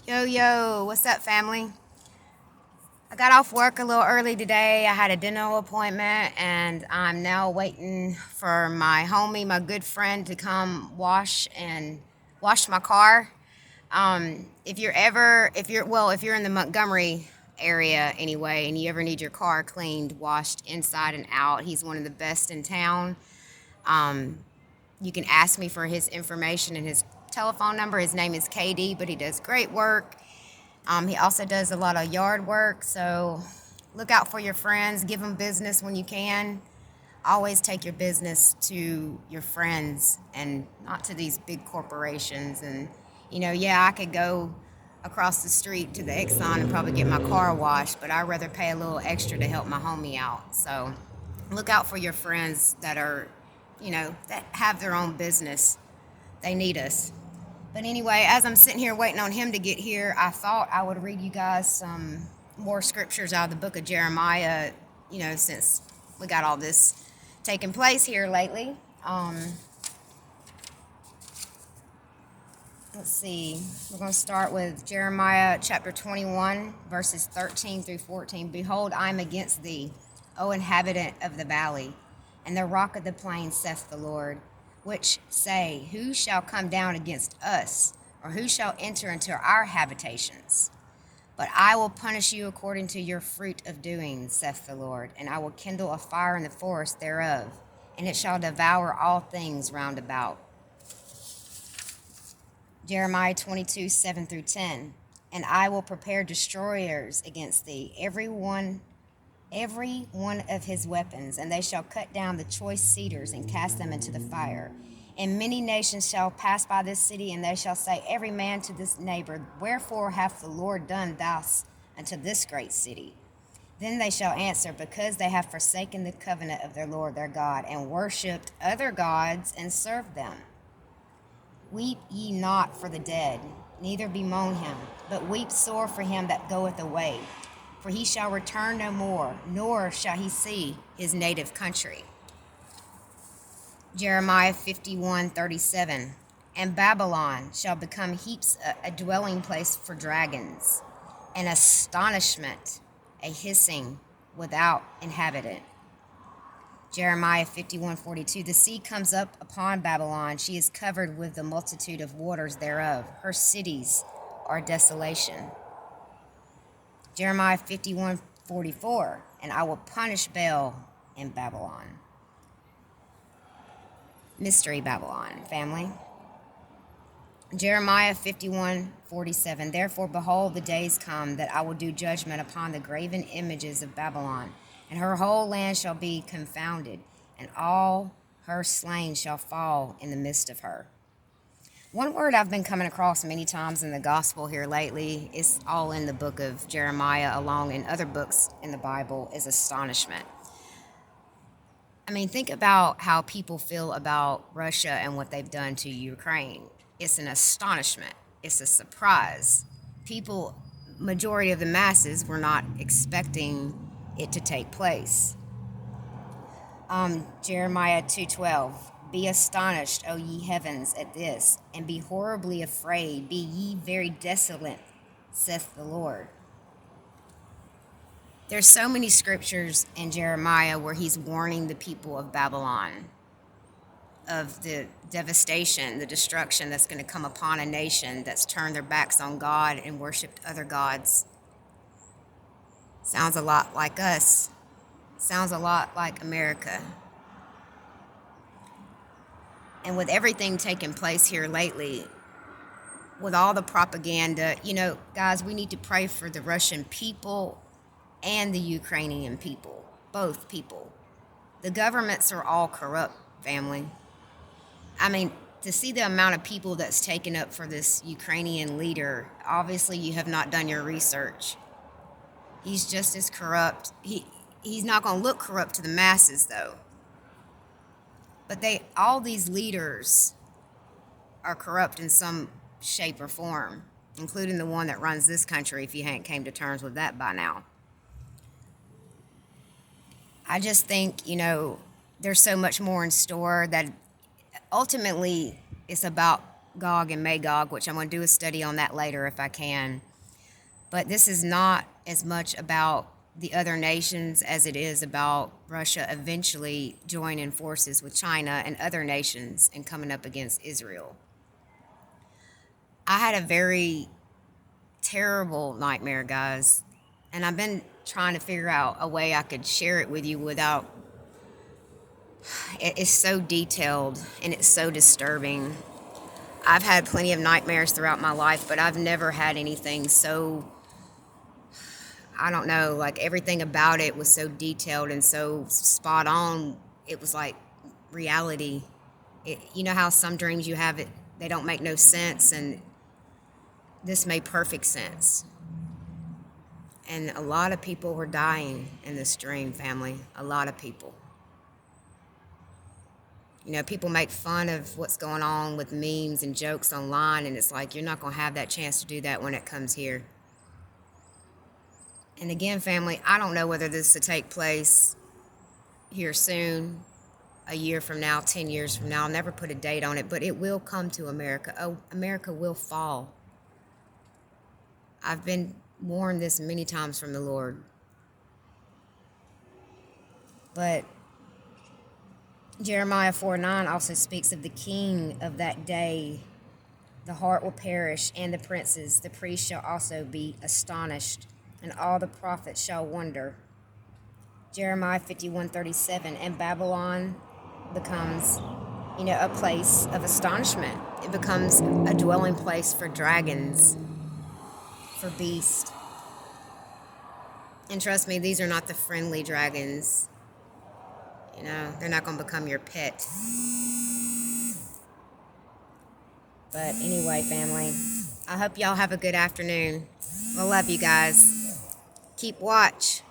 Yo, yo, what's up, family? I got off work a little early today. I had a dental appointment, and I'm now waiting for my homie, my good friend, to come wash my car. If you're in the Montgomery area anyway, and you ever need your car cleaned, washed inside and out, he's one of the best in town. Um, you can ask me for his information and his telephone number. His name is KD, but he does great work. He also does a lot of yard work, so look out for your friends. Give them business when you can. Always take your business to your friends and not to these big corporations. And, yeah, I could go across the street to the Exxon and probably get my car washed, but I'd rather pay a little extra to help my homie out. So look out for your friends that have their own business. They need us. But anyway, as I'm sitting here waiting on him to get here, I thought I would read you guys some more scriptures out of the book of Jeremiah, since we got all this taking place here lately. Let's see. We're going to start with Jeremiah chapter 21, verses 13 through 14. Behold, I am against thee, O inhabitant of the valley, and the rock of the plain, saith the Lord, which say, who shall come down against us, or who shall enter into our habitations? But I will punish you according to your fruit of doing, saith the Lord, and I will kindle a fire in the forest thereof, and it shall devour all things round about. Jeremiah 22, 7 through 10. And I will prepare destroyers against thee, every one of his weapons, and they shall cut down the choice cedars and cast them into the fire. And many nations shall pass by this city, and they shall say, every man to this neighbor, wherefore hath the Lord done thus unto this great city? Then they shall answer, because they have forsaken the covenant of their Lord their God, and worshipped other gods, and served them. Weep ye not for the dead, neither bemoan him, but weep sore for him that goeth away. For he shall return no more, nor shall he see his native country. Jeremiah 51:37. And Babylon shall become heaps a dwelling place for dragons, an astonishment, a hissing without inhabitant. Jeremiah 51:42. The sea comes up upon Babylon. She is covered with the multitude of waters thereof. Her cities are desolation. Jeremiah 51:44. And I will punish Baal in Babylon. Mystery Babylon, family. Jeremiah 51:47. Therefore, behold, the days come that I will do judgment upon the graven images of Babylon, and her whole land shall be confounded, and all her slain shall fall in the midst of her. One word I've been coming across many times in the gospel here lately, is all in the book of Jeremiah, along in other books in the Bible, is astonishment. I mean, think about how people feel about Russia and what they've done to Ukraine. It's an astonishment. It's a surprise. People, majority of the masses, were not expecting it to take place. Jeremiah 2:12. Be astonished, O ye heavens, at this, and be horribly afraid. Be ye very desolate, saith the Lord. There's so many scriptures in Jeremiah where he's warning the people of Babylon of the devastation, the destruction that's going to come upon a nation that's turned their backs on God and worshiped other gods. Sounds a lot like us. Sounds a lot like America. And with everything taking place here lately, with all the propaganda, guys, we need to pray for the Russian people and the Ukrainian people, both people. The governments are all corrupt, family. I mean, to see the amount of people that's taken up for this Ukrainian leader, obviously you have not done your research. He's just as corrupt. He's not going to look corrupt to the masses, though. But all these leaders are corrupt in some shape or form, including the one that runs this country, if you hadn't came to terms with that by now. I just think, there's so much more in store that ultimately it's about Gog and Magog, which I'm going to do a study on that later if I can. But this is not as much about the other nations as it is about Russia eventually joining forces with China and other nations and coming up against Israel. I had a very terrible nightmare, guys, and I've been trying to figure out a way I could share it with you without. It's so detailed and it's so disturbing. I've had plenty of nightmares throughout my life, but I've never had anything so, I don't know, like everything about it was so detailed and so spot on. It was like reality. You know how some dreams you have, they don't make no sense, and this made perfect sense. And a lot of people were dying in this dream, family. A lot of people. You know, people make fun of what's going on with memes and jokes online, and it's like, you're not going to have that chance to do that when it comes here. And again, family, I don't know whether this will take place here soon, a year from now, 10 years from now. I'll never put a date on it, but it will come to America. Oh, America will fall. I've been warned this many times from the Lord. But Jeremiah 4:9 also speaks of the king of that day. The heart will perish, and the princes, the priests shall also be astonished, and all the prophets shall wonder. Jeremiah 51:37, and Babylon becomes, a place of astonishment. It becomes a dwelling place for dragons, for beasts. And trust me, these are not the friendly dragons. They're not going to become your pet. But anyway, family, I hope y'all have a good afternoon. I love you guys. Keep watch.